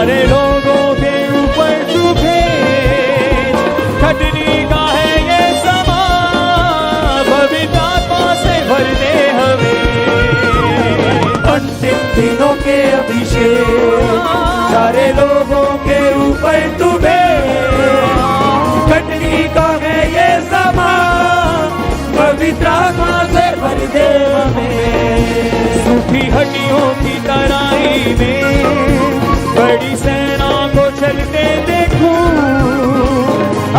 सारे लोगों के ऊपर तू भेज, खटनी का है ये समा, पवित्र आत्मा से भर दे हमें। अंतिम दिनों के अभिषेक, सारे लोगों के ऊपर तू भेज, खटनी का है ये समा, पवित्र आत्मा से भर दे हमें। सूखी हड्डियों की तराई में बड़ी सेना को चलते देखूं,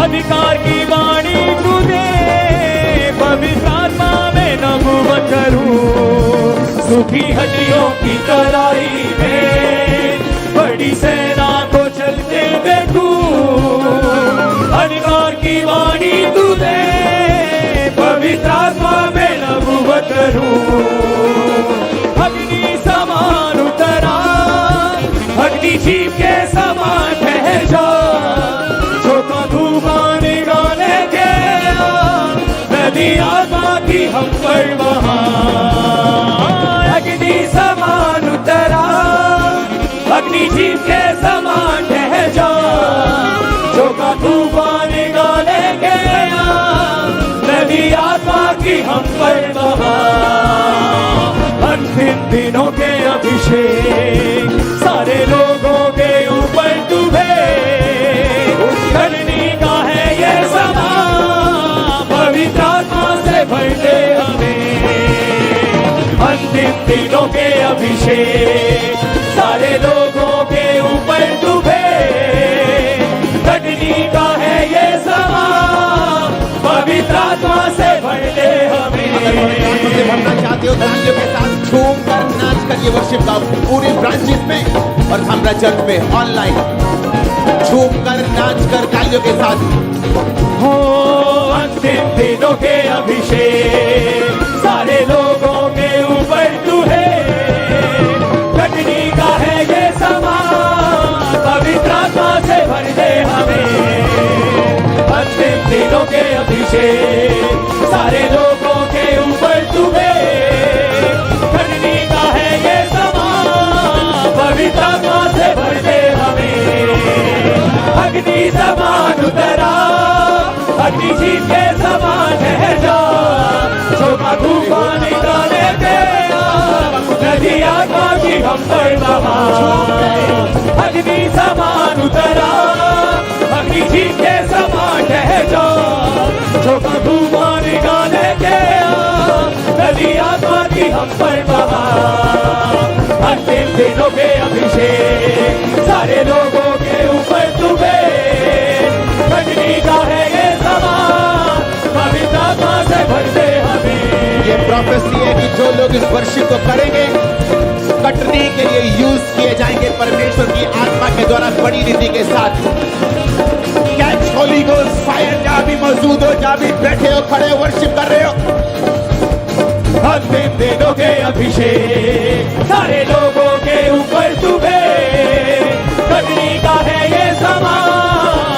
अधिकार की वाणी तू दे, पवित्र आत्मा में नबूवत करूं। सूखी हड्डियों की तराई में बड़ी सेना को चलते देखूं, अधिकार की वाणी तू दे, पवित्र आत्मा में नबूवत करूं। अग्नि समान उतरा, अग्नि जीव के समान ठहर जा, झोंका तूफान निकाले के नदी आत्मा की हम पर वहां। अग्नि समान उतरा, अग्नि जीव के समान ठहर जा, झोंका तूफान निकाले के नदी आत्मा की हम पर वहां। अंतिम दिनों के अभिषेक, सारे लोगों के ऊपर तू भेज, खटनी का है ये समा, पवित्र आत्मा से भर दे हमें। अंतिम दिनों के अभिषेक, सारे लोगों के ऊपर तू भेज, खटनी का है ये समा, पवित्र आत्मा से भर दे हमें। भरना चाहते हो तालियों के साथ झूम कर नाच कर ये वर्शिप गाओ पूरी ब्रांचेस में और हमरा चर्च में ऑनलाइन झूम कर नाच कर तालियों के साथ। हो अंतिम दिनों के अभिषेक, सारे लोगों के ऊपर तू है, खटनी का है ये समा, पवित्र आत्मा से भर दे हमें। अंतिम दिनों के अभिषेक, सारे लोगों के ऊपर तू है, खटनी का है ये समा, पवित्र आत्मा से भर दे हमें। अग्नि समान उतरा, अग्नि जीव के समान ठहर जा, झोंका तूफान निकाले के नदी आत्मा की हम पर बहा। अग्नि समान उतरा, अग्नि जीव के समान ठहर जा, झोंका तूफान निकाले के नदी आत्मा की हम पर बहा। अंतिम दिनों के अभिषेक, सारे लोगों के ऊपर तू भेज, खटनी का है ये समा, पवित्र आत्मा से भर दे हमें। ये प्रोफेसी है कि जो लोग इस वर्शिप को करेंगे कटनी के लिए यूज किए जाएंगे परमेश्वर की आत्मा के द्वारा बड़ी रीति के साथ। कैच होली गोस्ट फायर, जहां भी मौजूद हो, जहां भी बैठे हो, खड़े हो, वर्शिप कर रहे हो। अंतिम दिनों के अभिषेक, सारे लोगों के ऊपर तू भेज, खटनी का है ये समा,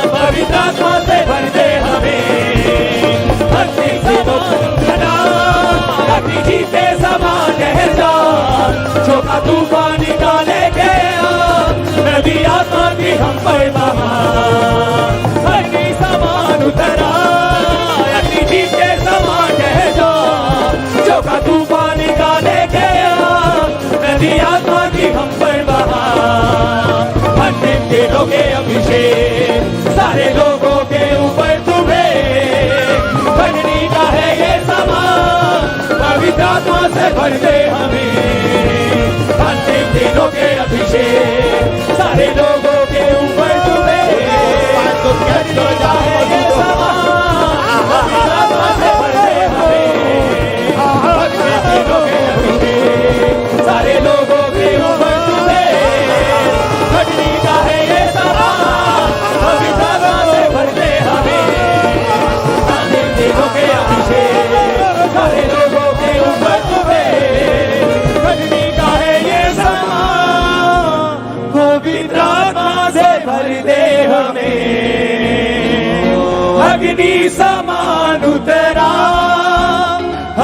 पवित्र आत्मा से भर दे हमें। अंतिम दिनों अग्नि जीव के समान ठहर जा, झोंका तूफान निकाले के नदी आत्मा की हम पर बहा। अग्नि समान उतरा, अग्नि जीव के समान ठहर जा, झोंका तूफान निकाले के नदी आत्मा की हम पर बहा। अंतिम दिनों के अभिषेक, सारे लोगों के ऊपर तू भेज, खटनी का है ये समा, पवित्र आत्मा से भर दे हमें। अंतिम दिनों के अभिषेक, सारे लोगों के ऊपर तू भेज, खटनी का है ये समा, पवित्र आत्मा से भर दे हमें। अंतिम दिनों के अभिषेक, सारे लोगों के ऊपर तू भेज, खटनी का है ये समा, पवित्र आत्मा से भर दे हमें। अंतिम दिनों के अभिषेक, सारे लोगों के ऊपर तू भेज, खटनी का है ये समा, पवित्र आत्मा से भर दे हमें। अग्नि समान उतरा,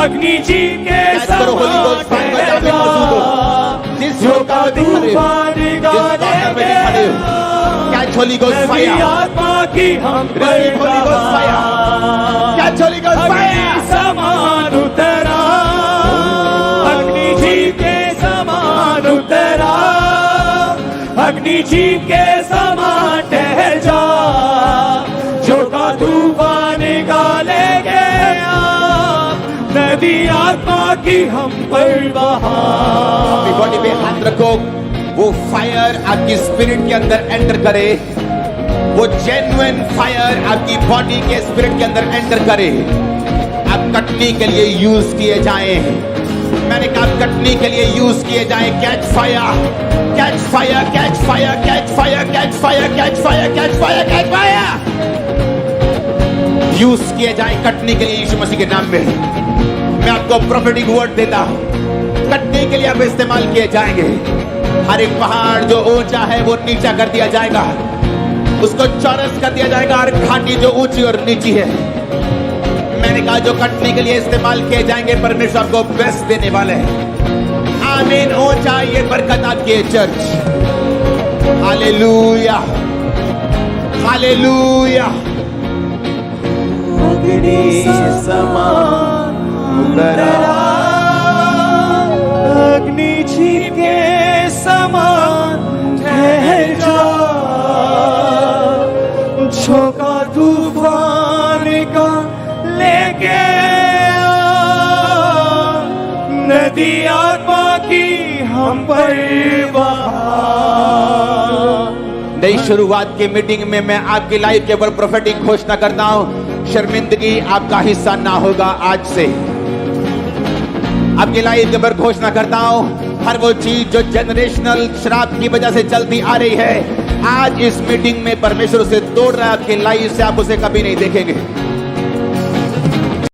अग्नि जीव के समान ठहर जा, झोंका तूफान निकाले के receive. Catch Holy Ghost नबी fire. आत्मा की हम पर Receive Holy Ghost fire. Catch Holy Ghost अग्नि fire. समान उतरा, अग्नि जी के समान उतरा, अग्नि जी के समान ठहर जा, जो का तूफान निकाले गया, नदी आत्मा की हम पर बहा। अपनी बॉडी पे हाथ रखो, वो फायर आपकी स्पिरिट के अंदर एंटर करे, वो जेन्युइन फायर आपकी बॉडी के स्पिरिट के अंदर एंटर करे। आप कटनी के लिए यूज किए जाएं। मैंने कहा कटनी के लिए यूज किए जाएं। Catch fire, catch fire, catch fire, catch fire, catch fire, catch fire, catch fire, catch fire. Use किए जाएं कटनी के लिए यीशु मसीह के नाम में। मैं आपको प्रोफेटिक वर्ड देता हूं, कटनी के लिए आप इस्तेमाल किए जाएंगे। हर एक पहाड़ जो ऊंचा है वो नीचा कर दिया जाएगा, उसको चौरस कर दिया जाएगा। हर घाटी जो ऊंची और नीची है, मैंने कहा जो कटनी के लिए इस्तेमाल किए जाएंगे, परमेश्वर आपको बेस्ट देने वाले हैं। आमीन। ऊंचा ये बरकत आपकी है चर्च। Hallelujah, hallelujah. अग्नि समान उतरा, अग्नि जी के समान ठहर जा, झोंका तूफान का लेके आ, नदी आत्मा की हम पर बहा। नई शुरुआत की मीटिंग में मैं आपकी लाइफ के ऊपर प्रोफेटिक घोषणा करता हूं, शर्मिंदगी आपका हिस्सा ना होगा। आज से आपकी लाइफ के ऊपर घोषणा करता हूं, हर वो चीज जो जनरेशनल श्राप की वजह से चलती आ रही है, आज इस मीटिंग में परमेश्वर उसे तोड़ रहा है। आपकी लाइफ से आप उसे कभी नहीं देखेंगे।